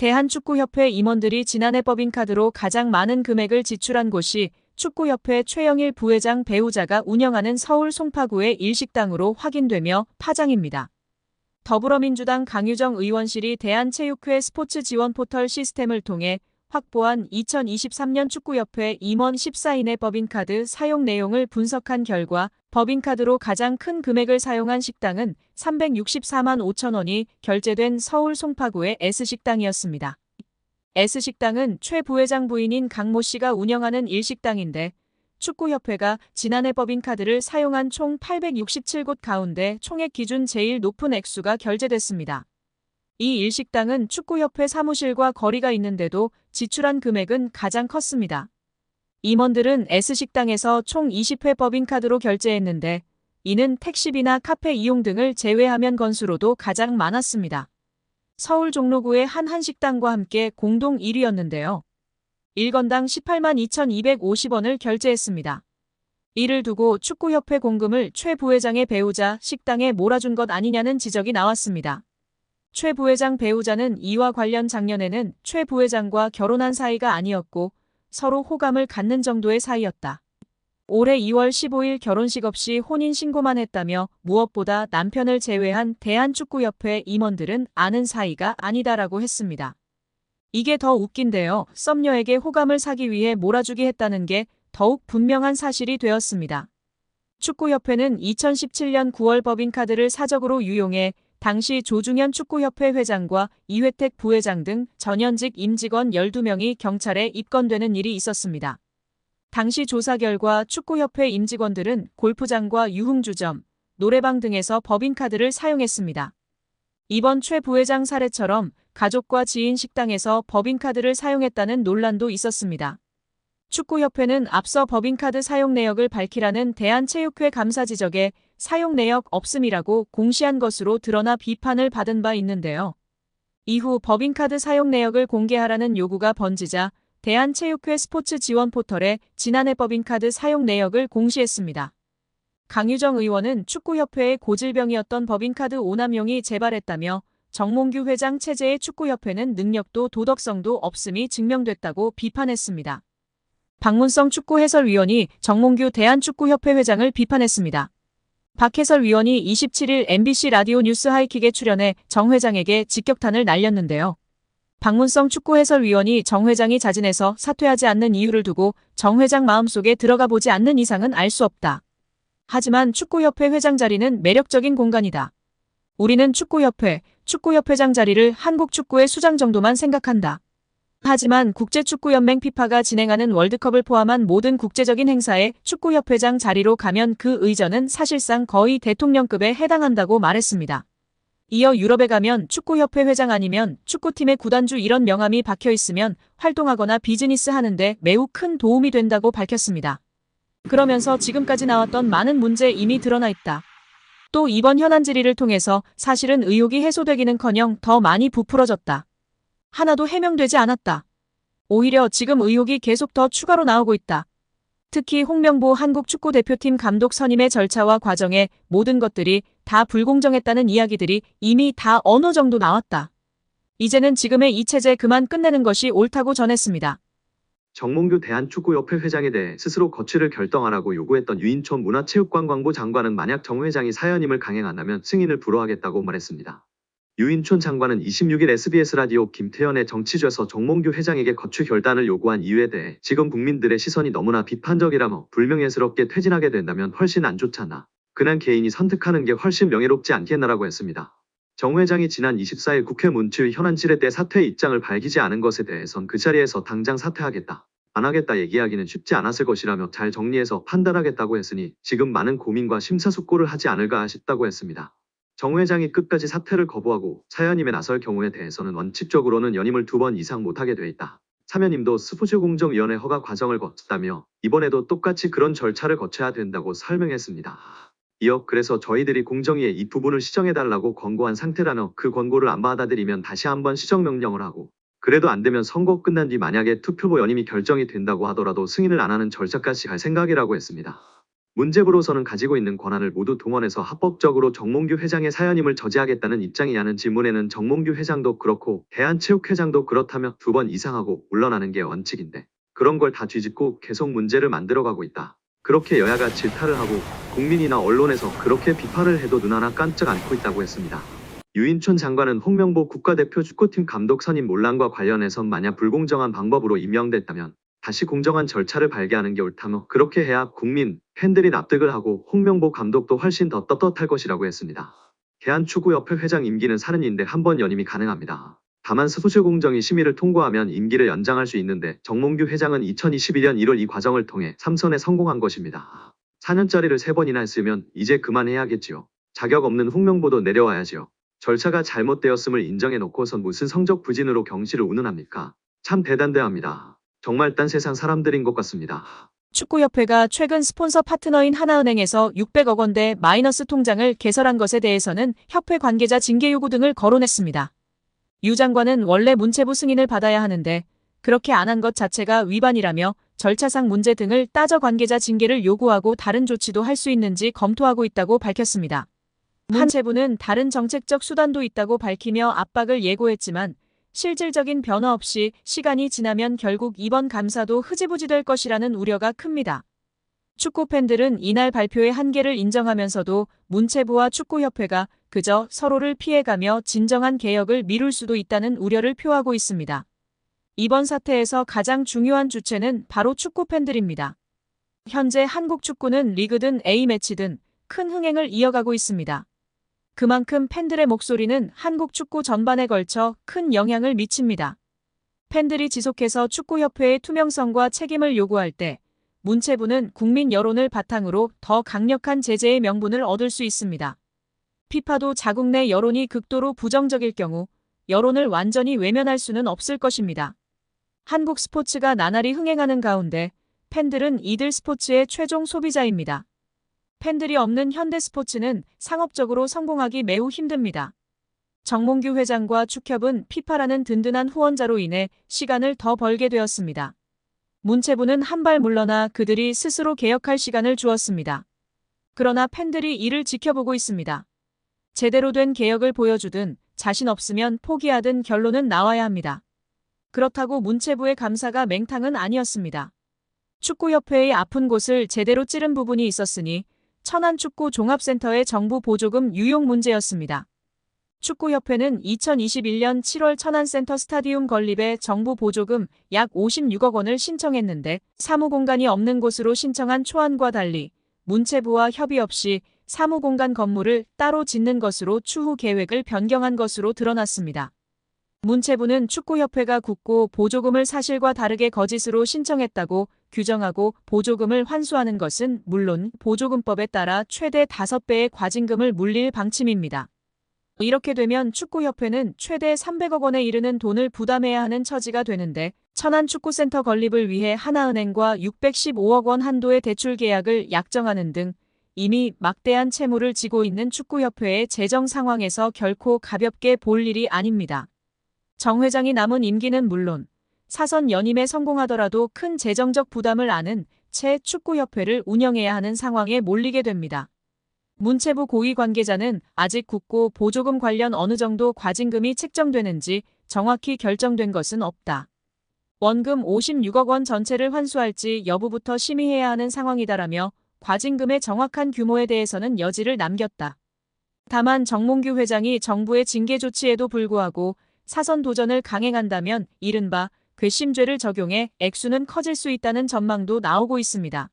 대한축구협회 임원들이 지난해 법인카드로 가장 많은 금액을 지출한 곳이 축구협회 최영일 부회장 배우자가 운영하는 서울 송파구의 일식당으로 확인되며 파장입니다. 더불어민주당 강유정 의원실이 대한체육회 스포츠 지원 포털 시스템을 통해 확보한 2023년 축구협회 임원 14인의 법인카드 사용 내용을 분석한 결과 법인카드로 가장 큰 금액을 사용한 식당은 364만 5천 원이 결제된 서울 송파구의 S식당이었습니다. S식당은 최 부회장 부인인 강모 씨가 운영하는 일식당인데 축구협회가 지난해 법인카드를 사용한 총 867곳 가운데 총액 기준 제일 높은 액수가 결제됐습니다. 이 일식당은 축구협회 사무실과 거리가 있는데도 지출한 금액은 가장 컸습니다. 임원들은 S식당에서 총 20회 법인카드로 결제했는데 이는 택시비나 카페 이용 등을 제외하면 건수로도 가장 많았습니다. 서울 종로구의 한 한식당과 함께 공동 1위였는데요. 1건당 18만 2,250원을 결제했습니다. 이를 두고 축구협회 공금을 최 부회장의 배우자 식당에 몰아준 것 아니냐는 지적이 나왔습니다. 최 부회장 배우자는 이와 관련 작년에는 최 부회장과 결혼한 사이가 아니었고 서로 호감을 갖는 정도의 사이였다. 올해 2월 15일 결혼식 없이 혼인신고만 했다며 무엇보다 남편을 제외한 대한축구협회 임원들은 아는 사이가 아니다라고 했습니다. 이게 더 웃긴데요. 썸녀에게 호감을 사기 위해 몰아주기 했다는 게 더욱 분명한 사실이 되었습니다. 축구협회는 2017년 9월 법인카드를 사적으로 유용해 당시 조중현 축구협회 회장과 이회택 부회장 등 전현직 임직원 12명이 경찰에 입건되는 일이 있었습니다. 당시 조사 결과 축구협회 임직원들은 골프장과 유흥주점, 노래방 등에서 법인카드를 사용했습니다. 이번 최 부회장 사례처럼 가족과 지인 식당에서 법인카드를 사용했다는 논란도 있었습니다. 축구협회는 앞서 법인카드 사용 내역을 밝히라는 대한체육회 감사 지적에 사용 내역 없음이라고 공시한 것으로 드러나 비판을 받은 바 있는데요. 이후 법인카드 사용 내역을 공개하라는 요구가 번지자 대한체육회 스포츠 지원 포털에 지난해 법인카드 사용 내역을 공시했습니다. 강유정 의원은 축구협회의 고질병이었던 법인카드 오남용이 재발했다며 정몽규 회장 체제의 축구협회는 능력도 도덕성도 없음이 증명됐다고 비판했습니다. 박문성 축구해설위원이 정몽규 대한축구협회 회장을 비판했습니다. 박 해설위원이 27일 MBC 라디오 뉴스 하이킥에 출연해 정 회장에게 직격탄을 날렸는데요. 박문성 축구해설위원이 정 회장이 자진해서 사퇴하지 않는 이유를 두고 정 회장 마음속에 들어가 보지 않는 이상은 알 수 없다. 하지만 축구협회 회장 자리는 매력적인 공간이다. 우리는 축구협회장 자리를 한국 축구의 수장 정도만 생각한다. 하지만 국제축구연맹 피파가 진행하는 월드컵을 포함한 모든 국제적인 행사에 축구협회장 자리로 가면 그 의전은 사실상 거의 대통령급에 해당한다고 말했습니다. 이어 유럽에 가면 축구협회 회장 아니면 축구팀의 구단주 이런 명함이 박혀있으면 활동하거나 비즈니스 하는데 매우 큰 도움이 된다고 밝혔습니다. 그러면서 지금까지 나왔던 많은 문제 이미 드러나 있다. 또 이번 현안 질의를 통해서 사실은 의혹이 해소되기는커녕 더 많이 부풀어졌다. 하나도 해명되지 않았다. 오히려 지금 의혹이 계속 더 추가로 나오고 있다. 특히 홍명보 한국축구대표팀 감독 선임의 절차와 과정에 모든 것들이 다 불공정했다는 이야기들이 이미 다 어느 정도 나왔다. 이제는 지금의 이 체제 그만 끝내는 것이 옳다고 전했습니다. 정몽규 대한축구협회 회장에 대해 스스로 거취를 결정하라고 요구했던 유인촌 문화체육관광부 장관은 만약 정 회장이 사연임을 강행한다면 승인을 불허하겠다고 말했습니다. 유인촌 장관은 26일 SBS 라디오 김태현의 정치좌에서 정몽규 회장에게 거취 결단을 요구한 이유에 대해 지금 국민들의 시선이 너무나 비판적이라며 불명예스럽게 퇴진하게 된다면 훨씬 안 좋잖아. 그냥 개인이 선택하는 게 훨씬 명예롭지 않겠나라고 했습니다. 정 회장이 지난 24일 국회 문체위 현안 질의 때 사퇴 입장을 밝히지 않은 것에 대해선 그 자리에서 당장 사퇴하겠다, 안 하겠다 얘기하기는 쉽지 않았을 것이라며 잘 정리해서 판단하겠다고 했으니 지금 많은 고민과 심사숙고를 하지 않을까 싶다고 했습니다. 정 회장이 끝까지 사퇴를 거부하고 사연임에 나설 경우에 대해서는 원칙적으로는 연임을 2번 이상 못하게 돼 있다. 사면임도 스포츠공정위원회 허가 과정을 거쳤다며 이번에도 똑같이 그런 절차를 거쳐야 된다고 설명했습니다. 이어 그래서 저희들이 공정위에 이 부분을 시정해달라고 권고한 상태라며 그 권고를 안 받아들이면 다시 한번 시정명령을 하고 그래도 안 되면 선거 끝난 뒤 만약에 투표보 연임이 결정이 된다고 하더라도 승인을 안 하는 절차까지 갈 생각이라고 했습니다. 문체부로서는 가지고 있는 권한을 모두 동원해서 합법적으로 정몽규 회장의 사연임을 저지하겠다는 입장이냐는 질문에는 정몽규 회장도 그렇고 대한체육회장도 그렇다며 2번 이상하고 물러나는 게 원칙인데 그런 걸 다 뒤집고 계속 문제를 만들어가고 있다. 그렇게 여야가 질타를 하고 국민이나 언론에서 그렇게 비판을 해도 눈 하나 깜짝 않고 있다고 했습니다. 유인촌 장관은 홍명보 국가대표 축구팀 감독 선임 논란과 관련해서 만약 불공정한 방법으로 임명됐다면 다시 공정한 절차를 밟게하는 게 옳다며 그렇게 해야 국민, 팬들이 납득을 하고 홍명보 감독도 훨씬 더 떳떳할 것이라고 했습니다. 대한축구협회 회장 임기는 4년인데 한 번 연임이 가능합니다. 다만 소수공정위 심의를 통과하면 임기를 연장할 수 있는데 정몽규 회장은 2021년 1월 이 과정을 통해 3선에 성공한 것입니다. 4년짜리를 3번이나 했으면 이제 그만해야겠지요. 자격 없는 홍명보도 내려와야지요. 절차가 잘못되었음을 인정해놓고선 무슨 성적 부진으로 경실을 운운합니까? 참 대단대합니다. 정말 딴 세상 사람들인 것 같습니다. 축구협회가 최근 스폰서 파트너인 하나은행에서 600억 원대 마이너스 통장을 개설한 것에 대해서는 협회 관계자 징계 요구 등을 거론했습니다. 유 장관은 원래 문체부 승인을 받아야 하는데 그렇게 안 한 것 자체가 위반이라며 절차상 문제 등을 따져 관계자 징계를 요구하고 다른 조치도 할 수 있는지 검토하고 있다고 밝혔습니다. 문체부는 다른 정책적 수단도 있다고 밝히며 압박을 예고했지만 실질적인 변화 없이 시간이 지나면 결국 이번 감사도 흐지부지 될 것이라는 우려가 큽니다. 축구 팬들은 이날 발표의 한계를 인정하면서도 문체부와 축구협회가 그저 서로를 피해가며 진정한 개혁을 미룰 수도 있다는 우려를 표하고 있습니다. 이번 사태에서 가장 중요한 주체는 바로 축구 팬들입니다. 현재 한국 축구는 리그든 A매치든 큰 흥행을 이어가고 있습니다. 그만큼 팬들의 목소리는 한국 축구 전반에 걸쳐 큰 영향을 미칩니다. 팬들이 지속해서 축구협회의 투명성과 책임을 요구할 때 문체부는 국민 여론을 바탕으로 더 강력한 제재의 명분을 얻을 수 있습니다. 피파도 자국 내 여론이 극도로 부정적일 경우 여론을 완전히 외면할 수는 없을 것입니다. 한국 스포츠가 나날이 흥행하는 가운데 팬들은 이들 스포츠의 최종 소비자입니다. 팬들이 없는 현대 스포츠는 상업적으로 성공하기 매우 힘듭니다. 정몽규 회장과 축협은 피파라는 든든한 후원자로 인해 시간을 더 벌게 되었습니다. 문체부는 한 발 물러나 그들이 스스로 개혁할 시간을 주었습니다. 그러나 팬들이 이를 지켜보고 있습니다. 제대로 된 개혁을 보여주든 자신 없으면 포기하든 결론은 나와야 합니다. 그렇다고 문체부의 감사가 맹탕은 아니었습니다. 축구협회의 아픈 곳을 제대로 찌른 부분이 있었으니 천안축구종합센터의 정부 보조금 유용 문제였습니다. 축구협회는 2021년 7월 천안센터 스타디움 건립에 정부 보조금 약 56억 원을 신청했는데 사무공간이 없는 곳으로 신청한 초안과 달리 문체부와 협의 없이 사무공간 건물을 따로 짓는 것으로 추후 계획을 변경한 것으로 드러났습니다. 문체부는 축구협회가 굳고 보조금을 사실과 다르게 거짓으로 신청했다고 규정하고 보조금을 환수하는 것은 물론 보조금법에 따라 최대 5배의 과징금을 물릴 방침입니다. 이렇게 되면 축구협회는 최대 300억 원에 이르는 돈을 부담해야 하는 처지가 되는데 천안축구센터 건립을 위해 하나은행과 615억 원 한도의 대출 계약을 약정하는 등 이미 막대한 채무를 지고 있는 축구협회의 재정 상황에서 결코 가볍게 볼 일이 아닙니다. 정 회장이 남은 임기는 물론 사선 연임에 성공하더라도 큰 재정적 부담을 안은 채 축구협회를 운영해야 하는 상황에 몰리게 됩니다. 문체부 고위 관계자는 아직 굳고 보조금 관련 어느 정도 과징금이 책정되는지 정확히 결정된 것은 없다. 원금 56억 원 전체를 환수할지 여부부터 심의해야 하는 상황이다라며 과징금의 정확한 규모에 대해서는 여지를 남겼다. 다만 정몽규 회장이 정부의 징계 조치에도 불구하고 사선 도전을 강행한다면 이른바 괘씸죄를 적용해 액수는 커질 수 있다는 전망도 나오고 있습니다.